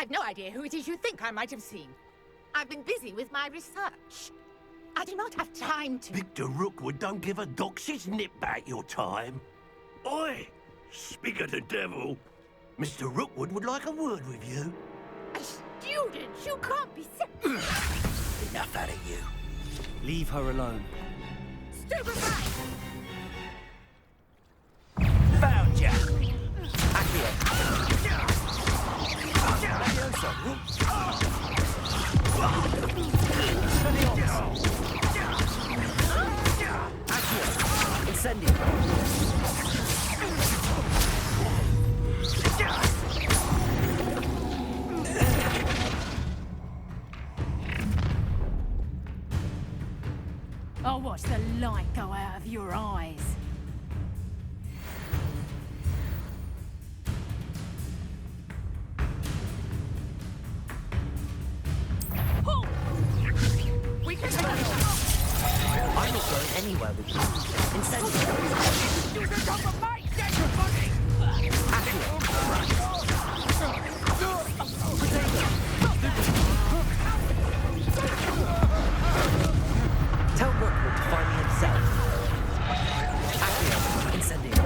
I've no idea who it is you think I might have seen. I've been busy with my research. I do not have time to... Victor Rookwood don't give a dox's nip back your time. Oi! Speak of the devil. Mr. Rookwood would like a word with you. A student? You can't be so... Enough out of you. Leave her alone. Stupefy! Found ya! Incendio! I'll watch the light go out of your eyes. We can... I'm not going anywhere with you. Incendio! You can come from my dead body! Tell Rookwood to find me himself. Accio! Incendio!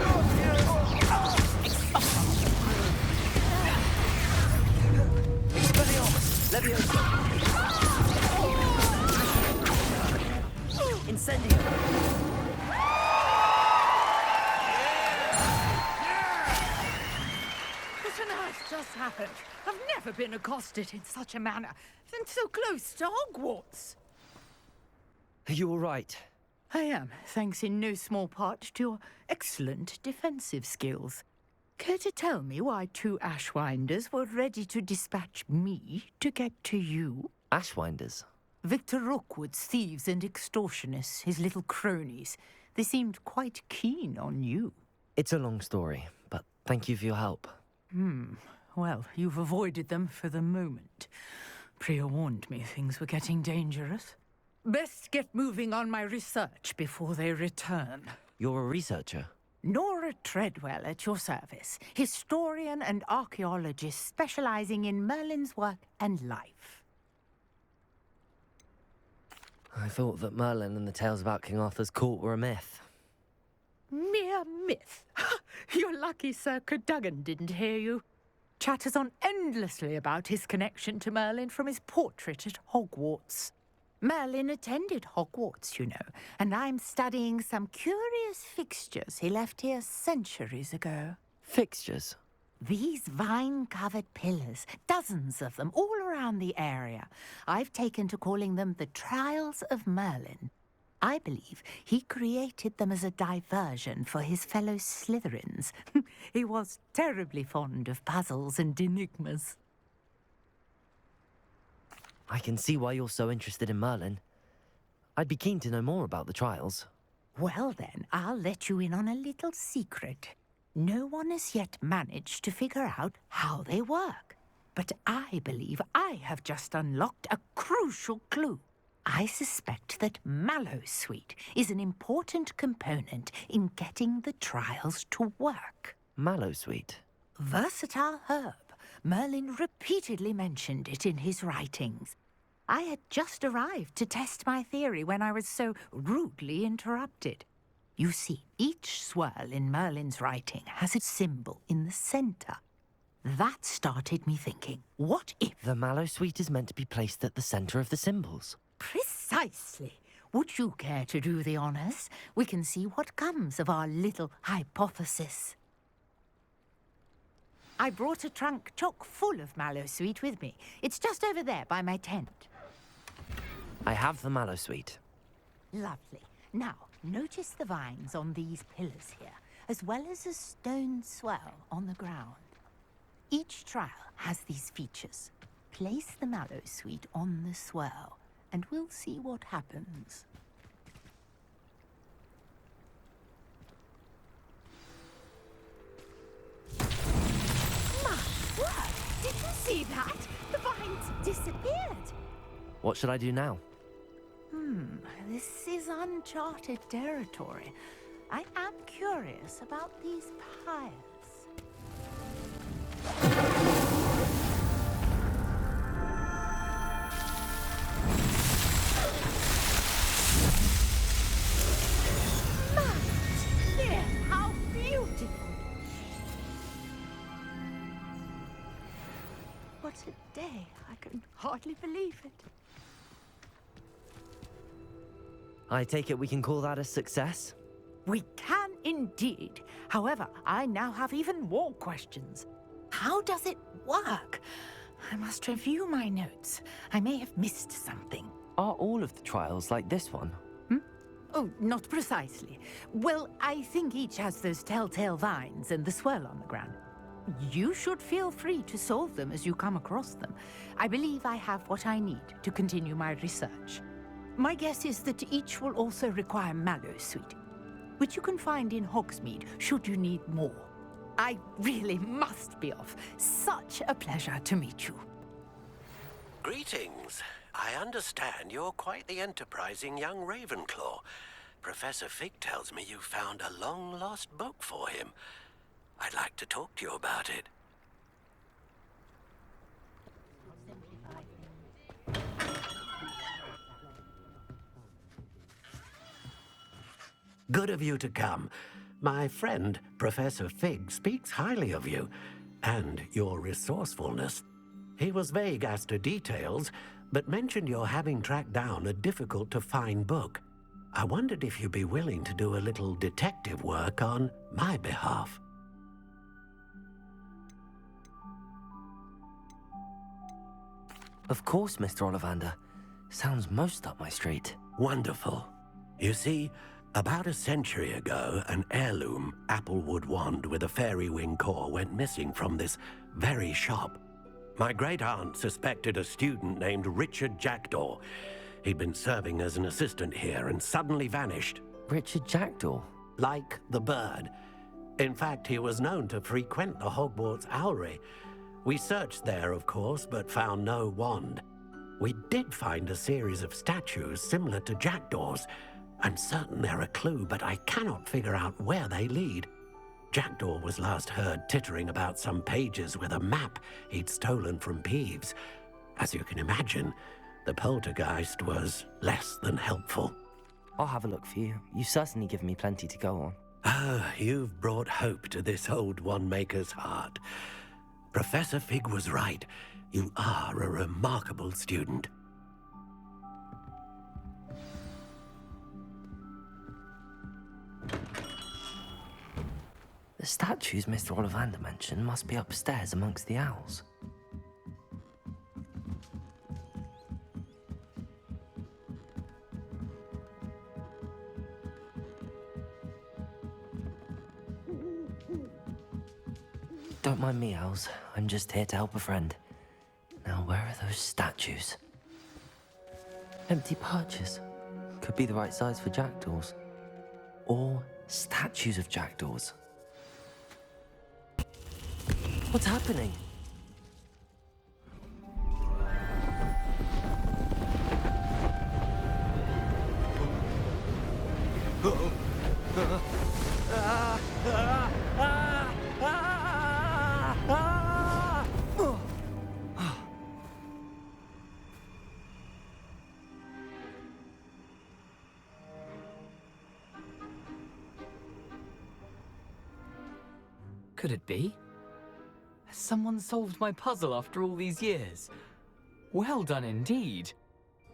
Expelliarmus! Levioso! Incendio! What on earth just happened? I've never been accosted in such a manner, and so close to Hogwarts. Are you all right? I am, thanks in no small part to your excellent defensive skills. Care to tell me why 2 Ashwinders were ready to dispatch me to get to you? Ashwinders? Victor Rookwood's thieves and extortionists, his little cronies. They seemed quite keen on you. It's a long story, but thank you for your help. Well, you've avoided them for the moment. Priya warned me things were getting dangerous. Best get moving on my research before they return. You're a researcher? Nora Treadwell at your service, historian and archaeologist specializing in Merlin's work and life. I thought that Merlin and the tales about King Arthur's court were a myth. Mere myth. You're lucky Sir Cadogan didn't hear you. Chatters on endlessly about his connection to Merlin from his portrait at Hogwarts. Merlin attended Hogwarts, you know, and I'm studying some curious fixtures he left here centuries ago. Fixtures? These vine-covered pillars, dozens of them, all around the area. I've taken to calling them the Trials of Merlin. I believe he created them as a diversion for his fellow Slytherins. He was terribly fond of puzzles and enigmas. I can see why you're so interested in Merlin. I'd be keen to know more about the trials. Well then, I'll let you in on a little secret. No one has yet managed to figure out how they work. But I believe I have just unlocked a crucial clue. I suspect that Mallowsweet is an important component in getting the trials to work. Mallowsweet? Versatile herb. Merlin repeatedly mentioned it in his writings. I had just arrived to test my theory when I was so rudely interrupted. You see, each swirl in Merlin's writing has a symbol in the center. That started me thinking, what if... The Mallowsweet is meant to be placed at the center of the symbols. Precisely. Would you care to do the honors? We can see what comes of our little hypothesis. I brought a trunk chock full of Mallowsweet with me. It's just over there by my tent. I have the Mallowsweet. Lovely. Now, notice the vines on these pillars here, as well as a stone swell on the ground. Each trial has these features. Place the Mallowsweet on the swirl, and we'll see what happens. My word! Did you see that? The vines disappeared. What should I do now? This is uncharted territory. I am curious about these piles. What a day. I can hardly believe it. I take it we can call that a success? We can indeed. However, I now have even more questions. How does it work? I must review my notes. I may have missed something. Are all of the trials like this one? Oh, not precisely. Well, I think each has those telltale vines and the swirl on the ground. You should feel free to solve them as you come across them. I believe I have what I need to continue my research. My guess is that each will also require mallow sweet, which you can find in Hogsmeade should you need more. I really must be off. Such a pleasure to meet you. Greetings. I understand you're quite the enterprising young Ravenclaw. Professor Fig tells me you found a long-lost book for him. I'd like to talk to you about it. Good of you to come. My friend, Professor Fig, speaks highly of you and your resourcefulness. He was vague as to details, but mentioned your having tracked down a difficult-to-find book. I wondered if you'd be willing to do a little detective work on my behalf. Of course, Mr. Ollivander. Sounds most up my street. Wonderful. You see, about a century ago, an heirloom applewood wand with a fairy wing core went missing from this very shop. My great-aunt suspected a student named Richard Jackdaw. He'd been serving as an assistant here and suddenly vanished. Richard Jackdaw? Like the bird. In fact, he was known to frequent the Hogwarts Owlery. We searched there, of course, but found no wand. We did find a series of statues similar to Jackdaw's. I'm certain they're a clue, but I cannot figure out where they lead. Jackdaw was last heard tittering about some pages with a map he'd stolen from Peeves. As you can imagine, the poltergeist was less than helpful. I'll have a look for you. You've certainly given me plenty to go on. Ah, you've brought hope to this old wand-maker's heart. Professor Fig was right. You are a remarkable student. The statues Mr. Ollivander mentioned must be upstairs amongst the owls. Don't mind me, owls. I'm just here to help a friend. Now, where are those statues? Empty perches. Could be the right size for jackdaws. Or statues of jackdaws. What's happening? Could it be? Has someone solved my puzzle after all these years? Well done indeed.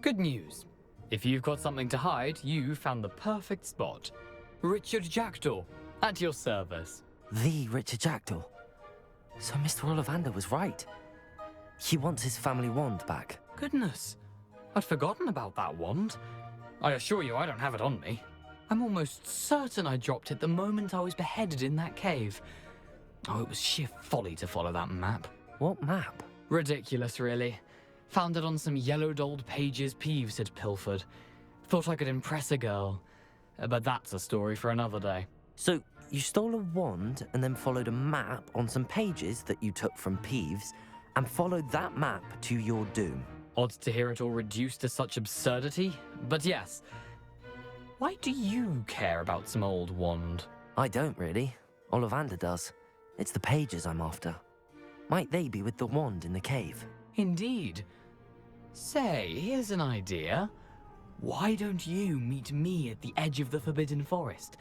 Good news. If you've got something to hide, you found the perfect spot. Richard Jackdaw, at your service. The Richard Jackdaw. So Mr. Ollivander was right. He wants his family wand back. Goodness, I'd forgotten about that wand. I assure you I don't have it on me. I'm almost certain I dropped it the moment I was beheaded in that cave. Oh, it was sheer folly to follow that map. What map? Ridiculous, really. Found it on some yellowed old pages Peeves had pilfered. Thought I could impress a girl. But that's a story for another day. So, you stole a wand and then followed a map on some pages that you took from Peeves and followed that map to your doom. Odd to hear it all reduced to such absurdity, but yes. Why do you care about some old wand? I don't really. Ollivander does. It's the pages I'm after. Might they be with the wand in the cave? Indeed. Say, here's an idea. Why don't you meet me at the edge of the Forbidden Forest?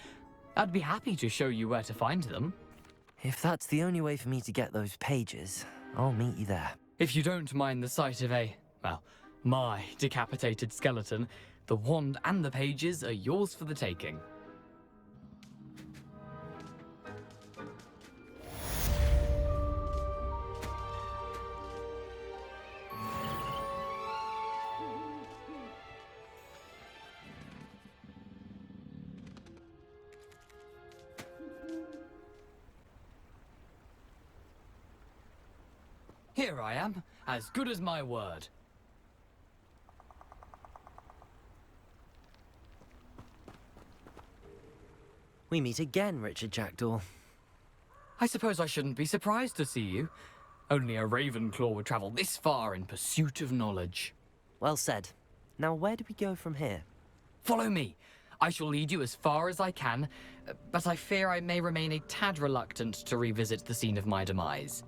I'd be happy to show you where to find them. If that's the only way for me to get those pages, I'll meet you there. If you don't mind the sight of my decapitated skeleton, the wand and the pages are yours for the taking. Here I am, as good as my word. We meet again, Richard Jackdaw. I suppose I shouldn't be surprised to see you. Only a Ravenclaw would travel this far in pursuit of knowledge. Well said. Now where do we go from here? Follow me. I shall lead you as far as I can, but I fear I may remain a tad reluctant to revisit the scene of my demise.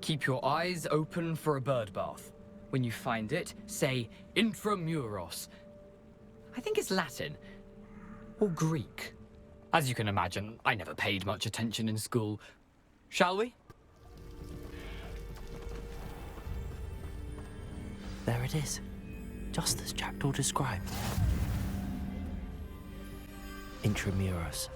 Keep your eyes open for a bird bath. When you find it, say intramuros. I think it's Latin. Or Greek. As you can imagine, I never paid much attention in school. Shall we? There it is. Just as Jackdaw described. Intramuros.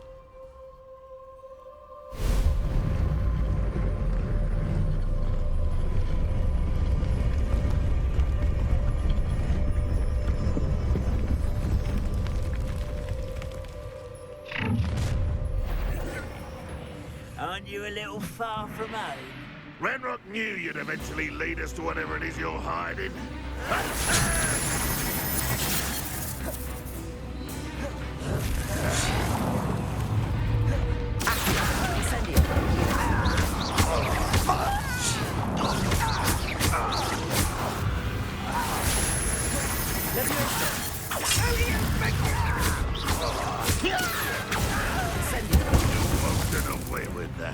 Aren't you a little far from home? Ranrock knew you'd eventually lead us to whatever it is you're hiding. Get away with that.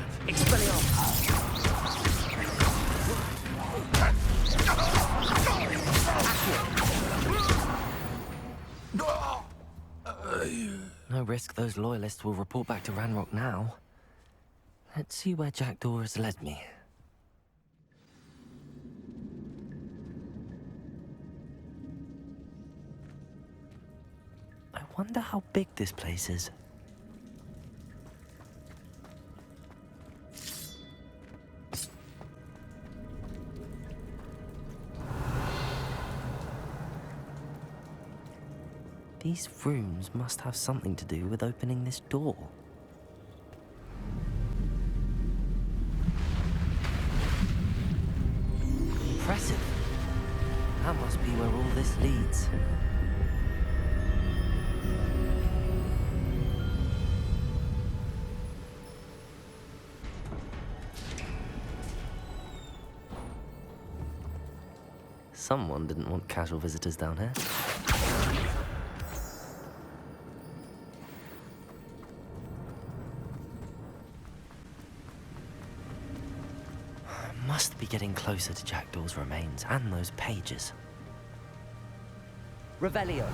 No risk those loyalists will report back to Ranrock now. Let's see where Jackdaw has led me. I wonder how big this place is. These rooms must have something to do with opening this door. Impressive. That must be where all this leads. Someone didn't want casual visitors down here. Must be getting closer to Jackdaw's remains and those pages. Revelio.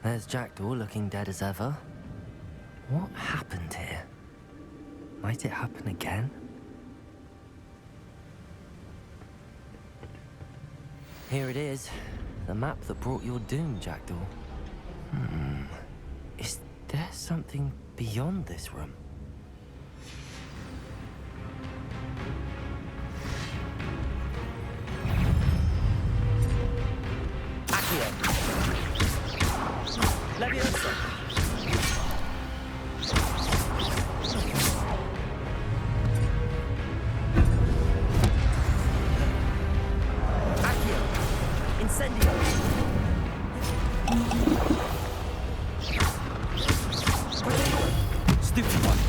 There's Jackdaw looking dead as ever. What happened here? Might it happen again? Here it is. The map that brought your doom, Jackdaw. Is there something beyond this room? Accio. Leviosa. Incendio! Stupid one!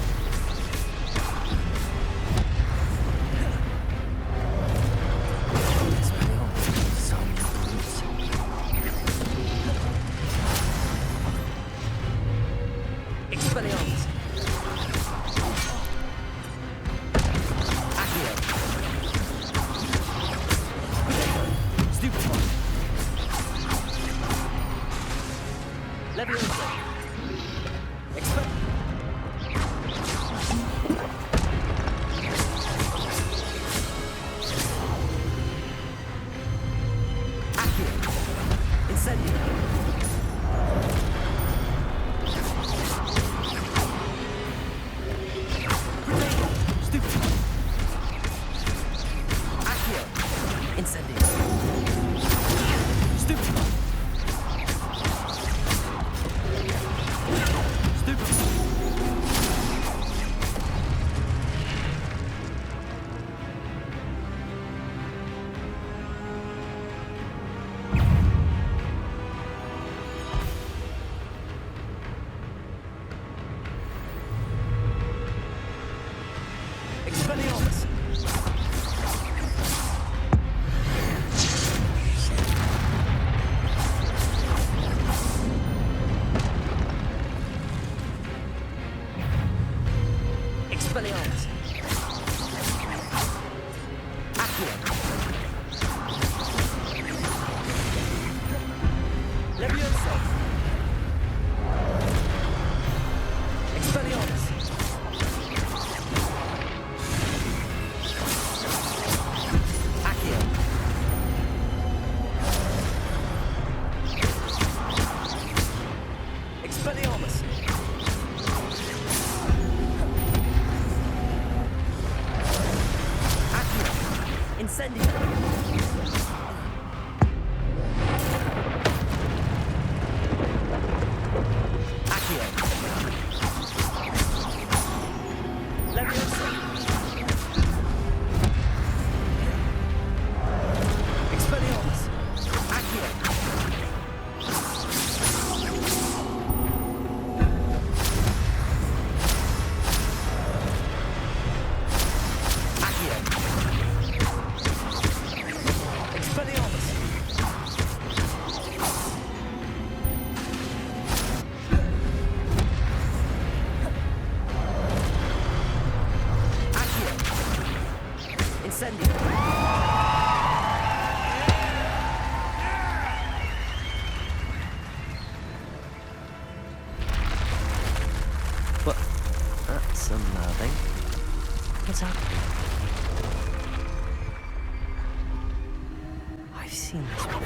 Expelliarmus! Accio! Stupid one! Incendio. Stupefy. Stupefy. Expelliarmus! Expelliarmus! Accio! Leviosa! Expelliarmus! Accio! Expelliarmus! Accio! Incendio! Accio! Leviosa! Expelliarmus! Accio! Accio! Expelliarmus! Accio! Incendio! What? That's unnerving. What's happening? I've seen this before.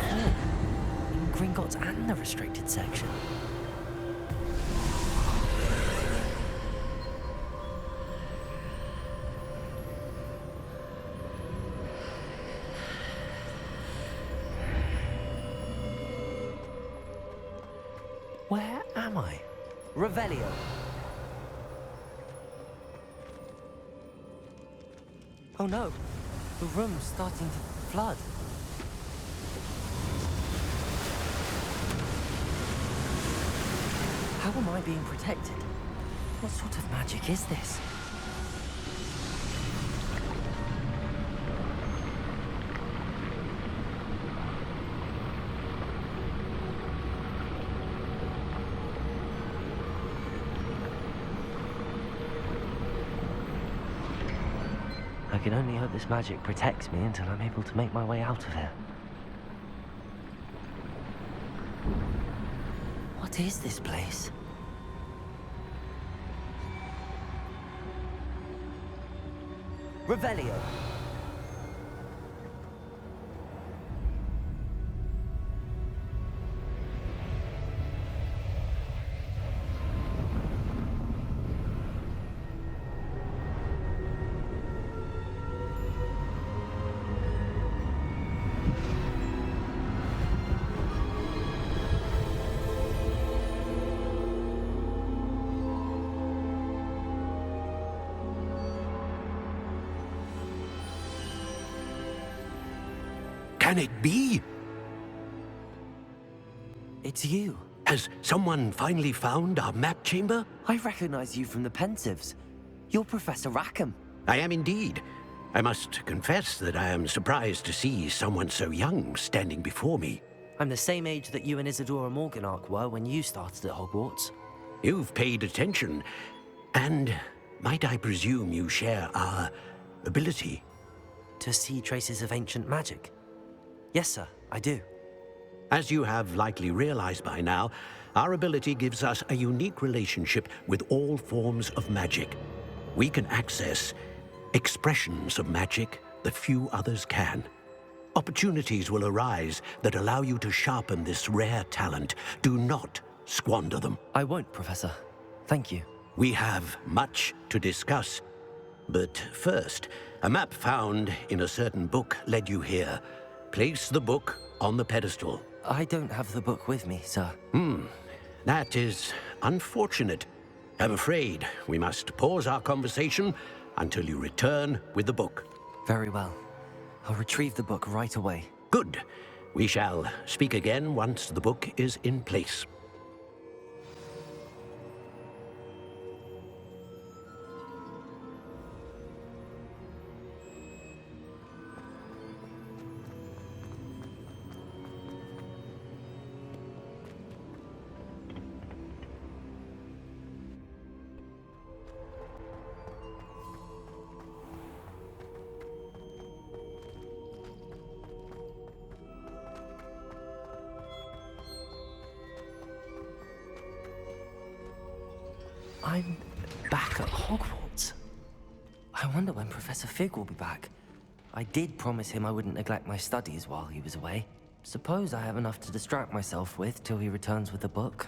In Gringotts and the restricted section. Where am I? Revelio. Oh no, the room's starting to flood. How am I being protected? What sort of magic is this? I can only hope this magic protects me until I'm able to make my way out of here. What is this place? Revelio. Can it be? It's you. Has someone finally found our map chamber? I recognize you from the Pensives. You're Professor Rackham. I am indeed. I must confess that I am surprised to see someone so young standing before me. I'm the same age that you and Isadora Morganach were when you started at Hogwarts. You've paid attention, and might I presume you share our ability? To see traces of ancient magic? Yes, sir, I do. As you have likely realized by now, our ability gives us a unique relationship with all forms of magic. We can access expressions of magic that few others can. Opportunities will arise that allow you to sharpen this rare talent. Do not squander them. I won't, Professor. Thank you. We have much to discuss. But first, a map found in a certain book led you here. place the book on the pedestal. I don't have the book with me, sir. That is unfortunate. I'm afraid we must pause our conversation until you return with the book. Very well. I'll retrieve the book right away. Good. We shall speak again once the book is in place. I'm back at Hogwarts. I wonder when Professor Fig will be back. I did promise him I wouldn't neglect my studies while he was away. Suppose I have enough to distract myself with till he returns with the book.